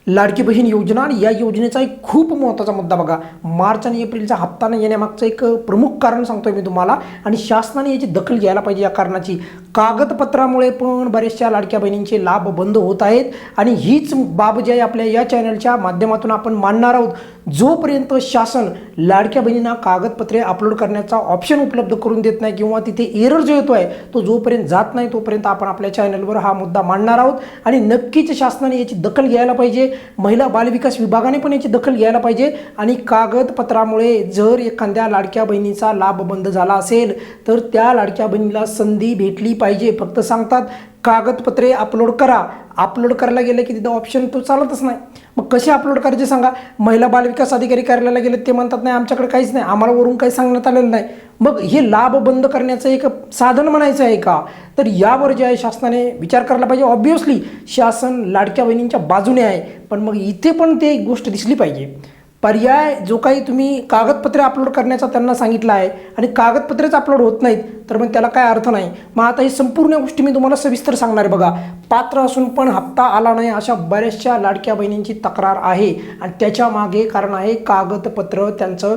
लाडकी बहीण योजना आणि या योजनेचा एक खूप महत्त्वाचा मुद्दा बघा. मार्च आणि एप्रिलचा हप्ता न येण्यामागचं एक प्रमुख कारण सांगतोय मी तुम्हाला आणि शासनाने याची दखल घ्यायला पाहिजे. या कारणाची कागदपत्रामुळे पण बऱ्याचशा लाडक्या बहिणींचे लाभ बंद होत आहेत आणि हीच बाब जी आहे आपल्या या चॅनलच्या माध्यमातून आपण मांडणार आहोत. जोपर्यंत शासन लाडक्या बहिणींना कागदपत्रे अपलोड करण्याचा ऑप्शन उपलब्ध करून देत नाही किंवा तिथे एरर जो येतो आहे तो जोपर्यंत जात नाही तोपर्यंत आपण आपल्या चॅनलवर हा मुद्दा मांडणार आहोत आणि नक्कीच शासनाने याची दखल घ्यायला पाहिजे. महिला बालविकास विभागाने पण याची दखल घ्यायला पाहिजे आणि कागदपत्रामुळे जर एखाद्या लाडक्या बहिणीचा लाभ बंद झाला असेल तर त्या लाडक्या बहिणीला संधी भेटली पाहिजे. फक्त सांगतात कागदपत्रे अपलोड करा, अपलोड करायला गेले की तिथं ऑप्शन तो चालतच नाही. मग कसे अपलोड करायचे सांगा. महिला बालविकास अधिकारी कार्यालयाला गेले ते म्हणतात नाही आमच्याकडे काहीच नाही, आम्हाला वरून काही सांगण्यात आलेलं नाही. मग हे लाभ बंद करण्याचं एक साधन म्हणायचं आहे का? तर यावर जे आहे शासनाने विचार करायला पाहिजे. ऑब्व्हियसली शासन लाडक्या बहिणींच्या बाजूने आहे, पण मग इथे पण ते एक गोष्ट दिसली पाहिजे. पर्याय जो काही तुम्ही कागदपत्रे अपलोड करण्याचा त्यांना सांगितलं आहे आणि कागदपत्रेच अपलोड होत नाहीत तर मग त्याला काय अर्थ नाही. मग आता ही संपूर्ण गोष्टी मी तुम्हाला सविस्तर सांगणार आहे. बघा, पात्र असून पण हप्ता आला नाही अशा बऱ्याचशा लाडक्या बहिणींची तक्रार आहे आणि त्याच्या मागे कारण आहे कागदपत्र त्यांचं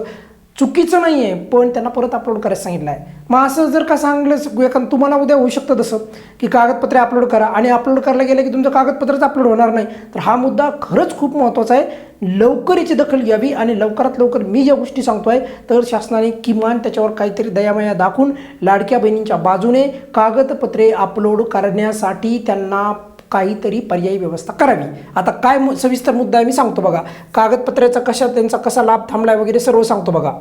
चुकीचं नाही आहे पण त्यांना परत अपलोड करायला सांगितलं आहे. मग असं जर का सांगलं एखादं तुम्हाला उद्या होऊ शकतं तसं की कागदपत्रे अपलोड करा आणि अपलोड करायला गेलं की तुमचं कागदपत्रच अपलोड होणार नाही. तर हा मुद्दा खरंच खूप महत्त्वाचा आहे. लवकर याची दखल घ्यावी आणि लवकरात लवकर मी ज्या गोष्टी सांगतोय तर शासनाने किमान त्याच्यावर काहीतरी दयामाया दाखवून लाडक्या बहिणींच्या बाजूने कागदपत्रे अपलोड करण्यासाठी त्यांना काहीतरी पर्यायी व्यवस्था करावी. आता काय सविस्तर मुद्दा आहे मी सांगतो बघा. कागदपत्राचा त्यांचा कसा लाभ थांबलाय वगैरे सर्व सांगतो बघा.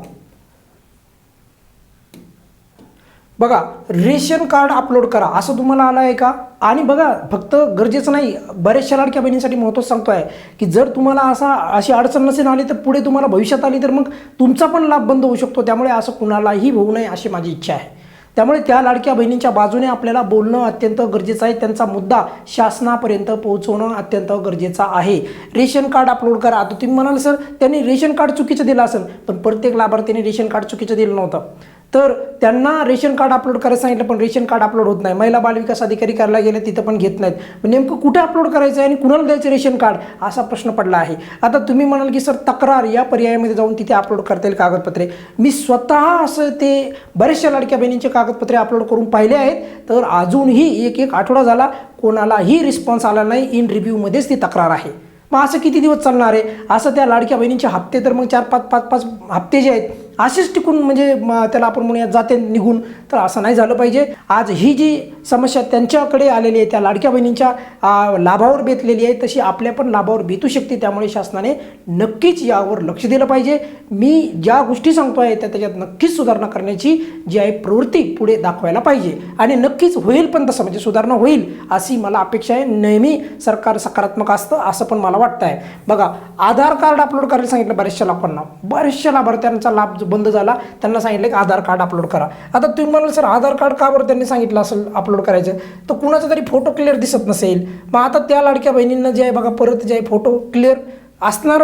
बघा, रेशन कार्ड अपलोड करा असं तुम्हाला आलं आहे का? आणि बघा, फक्त गरजेचं नाही, बऱ्याचशा लाडक्या बहिणींसाठी महत्त्वाचं सांगतो आहे की जर तुम्हाला अशी अडचण नसेल आली तर पुढे तुम्हाला भविष्यात आली तर मग तुमचा पण लाभ बंद होऊ शकतो. त्यामुळे असं कुणालाही होऊ नये अशी माझी इच्छा आहे. त्यामुळे त्या लाडक्या बहिणींच्या बाजूने आपल्याला बोलणं अत्यंत गरजेचं आहे. त्यांचा मुद्दा शासनापर्यंत पोहोचवणं अत्यंत गरजेचं आहे. रेशन कार्ड अपलोड करा. आता तुम्ही म्हणाल सर त्यांनी रेशन कार्ड चुकीचं दिलं असेल, पण प्रत्येक लाभार्थीने रेशन कार्ड चुकीचं दिलं नव्हतं तर त्यांना रेशन कार्ड अपलोड करायला सांगितलं पण रेशन कार्ड अपलोड होत नाही. महिला बालविकास अधिकारी करायला गेले तिथं पण घेत नाहीत. नेमकं कुठे अपलोड करायचं आहे आणि कुणाला द्यायचं रेशन कार्ड असा प्रश्न पडला आहे. आता तुम्ही म्हणाल की सर तक्रार या पर्यायामध्ये जाऊन तिथे अपलोड करता येईल कागदपत्रे. मी स्वतः असं ते बऱ्याचशा लाडक्या बहिणींचे कागदपत्रे अपलोड करून पाहिले आहेत. तर अजूनही एक आठवडा झाला कोणालाही रिस्पॉन्स आला नाही. इन रिव्ह्यूमध्येच ती तक्रार आहे. मग असं किती दिवस चालणार आहे? असं त्या लाडक्या बहिणींचे हप्ते तर मग 4-5 हप्ते जे आहेत असेच टिकून म्हणजे त्याला आपण म्हणूया जाते निघून. तर असं नाही झालं पाहिजे. आज ही जी समस्या त्यांच्याकडे आलेली आहे त्या लाडक्या बहिणींच्या लाभावर बेतलेली आहे तशी आपल्या पण लाभावर बेतू शकते. त्यामुळे शासनाने नक्कीच यावर लक्ष दिलं पाहिजे. मी ज्या गोष्टी सांगतो आहे त्याच्यात नक्कीच सुधारणा करण्याची जी आहे प्रवृत्ती पुढे दाखवायला पाहिजे आणि नक्कीच होईल पण तसं म्हणजे सुधारणा होईल अशी मला अपेक्षा आहे. नेहमी सरकार सकारात्मक असतं असं पण मला वाटतं आहे. बघा, आधार कार्ड अपलोड करायला सांगितलं बऱ्याचशा लोकांना. बऱ्याचशा लाभार्थ्यांचा लाभ बंद झाला त्यांना सांगितलं की आधार कार्ड अपलोड करा. आता तुम्ही म्हणाल सर आधार कार्ड का बरं त्यांनी सांगितलं असेल अपलोड करायचं तर कुणाचा तरी फोटो क्लिअर दिसत नसेल. मग आता त्या लाडक्या बहिणींना जे आहे बघा परत जे आहे फोटो क्लिअर असणार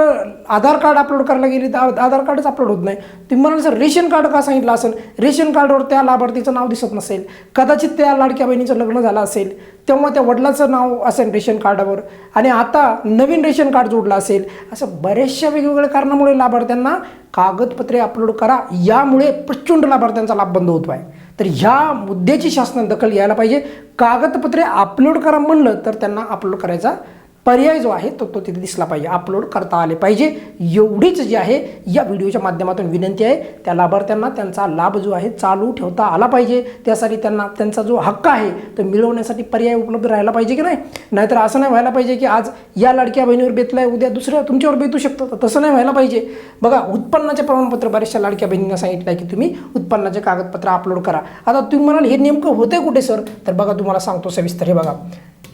आधार कार्ड अपलोड करायला गेली तर आधार कार्डच अपलोड होत नाही. तुम्ही म्हणाल सर रेशन कार्ड का सांगितलं असेल? रेशन कार्डवर त्या लाभार्थीचं नाव दिसत नसेल. कदाचित त्या लाडक्या बहिणीचं लग्न झालं असेल तेव्हा त्या वडिलाचं नाव असेल रेशन कार्डावर आणि आता नवीन रेशन कार्ड जोडलं असेल. असं बऱ्याचशा वेगवेगळ्या कारणामुळे लाभार्थ्यांना कागदपत्रे अपलोड करा यामुळे प्रचंड लाभार्थ्यांचा लाभ बंद होतो आहे. तर ह्या मुद्द्याची शासनाने दखल घ्यायला पाहिजे. कागदपत्रे अपलोड करा म्हणलं तर त्यांना अपलोड करायचा पर्याय जो आहे तो तिथे दिसला पाहिजे, अपलोड करता आले पाहिजे. एवढीच जी आहे या व्हिडिओच्या माध्यमातून विनंती आहे. त्या लाभार्थ्यांना त्यांचा लाभ जो आहे चालू ठेवता आला पाहिजे. त्यासाठी त्यांना त्यांचा जो हक्क आहे तो मिळवण्यासाठी पर्याय उपलब्ध राहायला पाहिजे की नाही. नाहीतर असं नाही व्हायला पाहिजे की आज या लाडक्या बहिणीवर बेतलाय उद्या दुसऱ्या तुमच्यावर बेतू शकतं. तर तसं नाही व्हायला पाहिजे. बघा, उत्पन्नाचे प्रमाणपत्र बऱ्याचशा लाडक्या बहिणींना सांगितलं आहे की तुम्ही उत्पन्नाचे कागदपत्र अपलोड करा. आता तुम्ही म्हणाल हे नेमकं होते कुठे सर? तर बघा तुम्हाला सांगतो सविस्तर. हे बघा,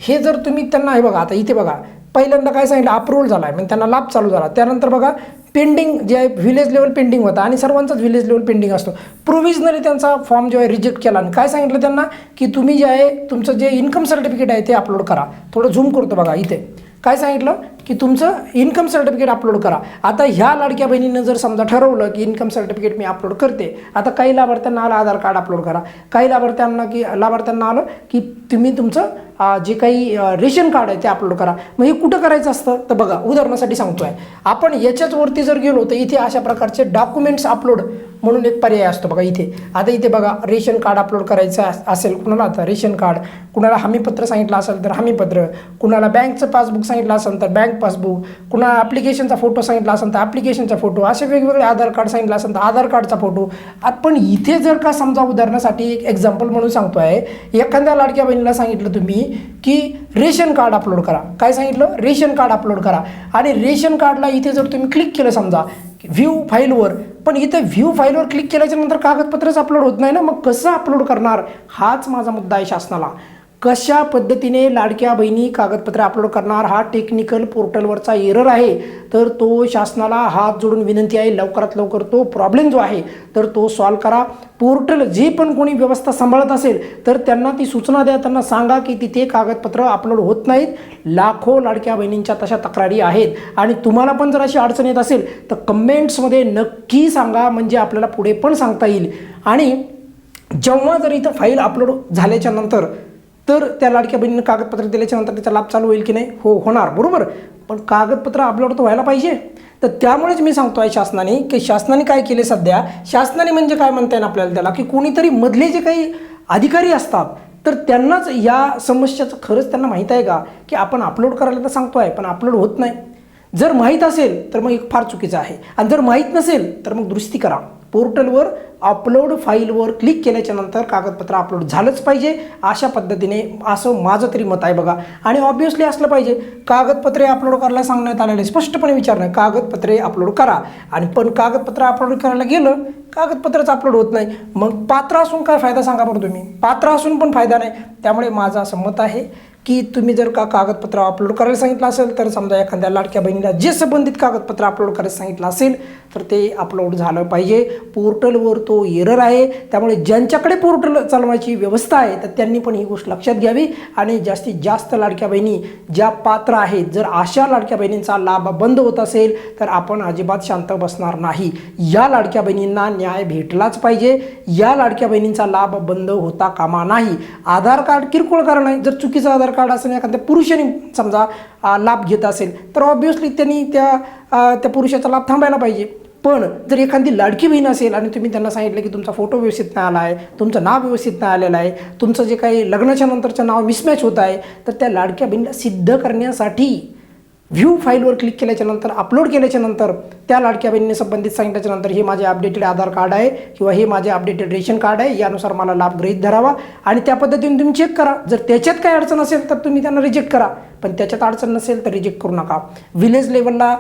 हे जर तुम्ही त्यांना हे बघा आता इथे बघा पहिल्यांदा काय सांगितलं अप्रूव्हल झाला आहे म्हणजे त्यांना लाभ चालू झाला. त्यानंतर बघा पेंडिंग जे आहे व्हिलेज लेवल पेंडिंग होता आणि सर्वांचाच व्हिलेज लेवल पेंडिंग असतो. प्रोव्हिजनली त्यांचा फॉर्म जो आहे रिजेक्ट केला आणि काय सांगितलं त्यांना की तुम्ही जे आहे तुमचं जे इन्कम सर्टिफिकेट आहे ते अपलोड करा. थोडं झूम करतो बघा इथे काय सांगितलं की तुमचं इन्कम सर्टिफिकेट अपलोड करा. आता ह्या लाडक्या बहिणीनं जर समजा ठरवलं की इन्कम सर्टिफिकेट मी अपलोड करते. आता काही लाभार्थ्यांना आलं आधार कार्ड अपलोड करा. काही लाभार्थ्यांना आलं की तुम्ही तुमचं जे काही रेशन कार्ड आहे ते अपलोड करा. मग हे कुठं करायचं असतं तर बघा, उदाहरणासाठी सांगतोय, आपण याच्याच वरती जर गेलो तर इथे अशा प्रकारचे डॉक्युमेंट्स अपलोड म्हणून एक पर्याय असतो बघा इथे. आता इथे बघा, रेशन कार्ड अपलोड करायचं असेल कुणाला, आता रेशन कार्ड, कुणाला हमीपत्र सांगितलं असेल तर हमीपत्र, कुणाला बँकचं पासबुक सांगितलं असेल तर बँक पासबुक, कुणाला ॲप्लिकेशनचा फोटो सांगितला असेल तर ॲप्लिकेशनचा फोटो, असे वेगवेगळे आधार कार्ड सांगितलं असेल तर आधार कार्डचा फोटो. आपण इथे जर का समजा उदाहरणासाठी एक एक्झाम्पल म्हणून सांगतो आहे, एखाद्या लाडक्या बहिणीला सांगितलं तुम्ही की रेशन कार्ड अपलोड करा, काय सांगितलं, रेशन कार्ड अपलोड करा, आणि रेशन कार्डला इथे जर तुम्ही क्लिक केलं समजा व्ह्यू फाईलवर, पण इथे व्ह्यू फाईलवर क्लिक केल्याच्या नंतर कागदपत्रच अपलोड होत नाही ना, मग कसं अपलोड करणार, हाच माझा मुद्दा आहे शासनाला. कशा पद्धतीने लाडक्या बहिणी कागदपत्रे अपलोड करणार, हा टेक्निकल पोर्टलवरचा एरर आहे. तर तो शासनाला हात जोडून विनंती आहे, लवकरात लवकर तो प्रॉब्लेम जो आहे तर तो सॉल्व करा. पोर्टल जे पण कोणी व्यवस्था सांभाळत असेल तर त्यांना ती सूचना द्या, त्यांना सांगा की तिथे कागदपत्र अपलोड होत नाहीत. लाखो लाडक्या बहिणींच्या तशा तक्रारी आहेत, आणि तुम्हाला पण जर अशी अडचण येत असेल तर कमेंट्समध्ये नक्की सांगा, म्हणजे आपल्याला पुढे पण सांगता येईल. आणि जेव्हा जर इथं फाईल अपलोड झाल्याच्या नंतर तर त्या लाडक्या बहिणीनं कागदपत्र दिल्याच्या नंतर त्याचा लाभ चालू होईल की नाही, हो होणार, बरोबर. पण कागदपत्र अपलोड तर व्हायला पाहिजे. तर त्यामुळेच मी सांगतो आहे शासनाने, की शासनाने काय केले सध्या, शासनाने म्हणजे काय म्हणता येईल आपल्याला त्याला, की कोणीतरी मधले जे काही अधिकारी असतात तर त्यांनाच या समस्याचं खरंच त्यांना माहीत आहे का, की आपण अपलोड करायला तर सांगतो आहे पण अपलोड होत नाही. जर माहीत असेल तर मग एक फार चुकीचं आहे, आणि जर माहीत नसेल तर मग दुरुस्ती करा. पोर्टलवर अपलोड फाईलवर क्लिक केल्याच्या नंतर कागदपत्र अपलोड झालंच पाहिजे, अशा पद्धतीने, असं माझं तरी मत आहे बघा. आणि ऑब्व्हियसली असलं पाहिजे, कागदपत्रे अपलोड करायला सांगण्यात आलेले स्पष्टपणे विचारणं, कागदपत्रे अपलोड करा, आणि पण कागदपत्र अपलोड करायला गेलं कागदपत्रच अपलोड होत नाही, मग पात्र असून काय फायदा सांगा बरं तुम्ही, पात्र असून पण फायदा नाही. त्यामुळे माझं असं मत आहे की तुम्ही जर का कागदपत्र अपलोड करायला सांगितलं असेल तर समजा एखाद्या लाडक्या बहिणीला जे संबंधित कागदपत्र अपलोड करायला सांगितलं असेल तर ते अपलोड झालं पाहिजे. पोर्टलवर तो एरर आहे, त्यामुळे ज्यांच्याकडे पोर्टल चालवायची व्यवस्था आहे तर त्यांनी पण ही गोष्ट लक्षात घ्यावी, आणि जास्तीत जास्त लाडक्या बहिणी ज्या पात्र आहेत, जर अशा लाडक्या बहिणींचा लाभ बंद होत असेल तर आपण अजिबात शांत बसणार नाही. या लाडक्या बहिणींना न्याय भेटलाच पाहिजे, या लाडक्या बहिणींचा लाभ बंद होता कामा नाही. आधार कार्ड किरकोळ कारण आहे, जर चुकीचं आधार कार्ड असेल, एखाद्या पुरुषाने समजा लाभ घेत असेल तर ऑब्व्हियसली त्यांनी त्या पुरुषाचा लाभ थांबायला पाहिजे. पण जर एखादी लाडकी बहीण असेल आणि तुम्ही त्यांना सांगितलं की तुमचा फोटो व्यवस्थित नाही आला आहे, तुमचं नाव व्यवस्थित नाही आलेलं आहे, तुमचं जे काही लग्नाच्या नंतरचं नाव मिसमॅच होत आहे, तर त्या लाडक्या बहिणीला सिद्ध करण्यासाठी व्ह्यू फाईलवर क्लिक केल्याच्या नंतर, अपलोड केल्याच्या नंतर, त्या लाडक्या बहिणीने संबंधित सांगितल्याच्या नंतर हे माझे अपडेटेड आधार कार्ड आहे किंवा हे माझे अपडेटेड रेशन कार्ड आहे, यानुसार मला लाभ गृहीत धरावा, आणि त्या पद्धतीने तुम्ही चेक करा. जर त्याच्यात काही अडचण असेल तर तुम्ही त्यांना रिजेक्ट करा, पण त्याच्यात अडचण नसेल तर रिजेक्ट करू नका. विलेज लेवलला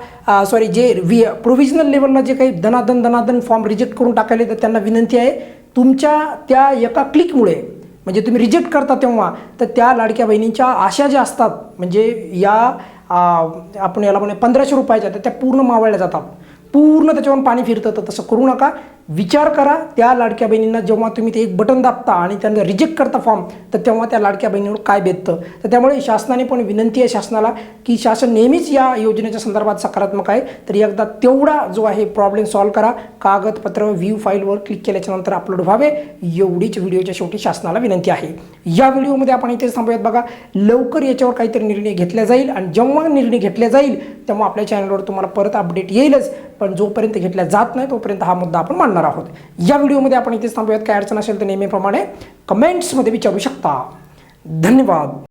प्रोव्हिजनल लेवलला जे काही दनादन फॉर्म रिजेक्ट करून टाकायले तर त्यांना विनंती आहे, तुमच्या त्या एका क्लिकमुळे, म्हणजे तुम्ही रिजेक्ट करता तेव्हा, तर त्या लाडक्या बहिणींच्या आशा ज्या असतात, म्हणजे या आपण याला म्हणे 1500 रुपयाच्या, तर त्या पूर्ण मावळल्या जातात, पूर्ण त्याच्यावर पाणी फिरतं. तर तसं करू नका, विचार करा. त्या लाडक्या बहिणींना जेव्हा तुम्ही ते एक बटन दाबता आणि त्यांना रिजेक्ट करता फॉर्म, तर तेव्हा त्या लाडक्या बहिणीवर काय बेततं. तर त्यामुळे शासनाने पण विनंती आहे शासनाला की शासन नेहमीच या योजनेच्या संदर्भात सकारात्मक आहे, तर एकदा तेवढा जो आहे प्रॉब्लेम सॉल्व्ह करा. कागदपत्र व्ह्यू फाईलवर क्लिक केल्याच्या नंतर अपलोड व्हावे, एवढीच व्हिडिओच्या शेवटी शासनाला विनंती आहे. या व्हिडिओमध्ये आपण इथेच थांबूयात बघा. लवकर याच्यावर काहीतरी निर्णय घेतला जाईल, आणि जेव्हा निर्णय घेतला जाईल तेव्हा आपल्या चॅनलवर तुम्हाला परत अपडेट येईलच, पण जोपर्यंत घेतल्या जात नाही तोपर्यंत हा मुद्दा आपण मांडणार आहोत. या व्हिडिओमध्ये आपण इथेच थांबूयात. काय अडचण असेल तर नेहमीप्रमाणे कमेंट्समध्ये विचारू शकता. धन्यवाद.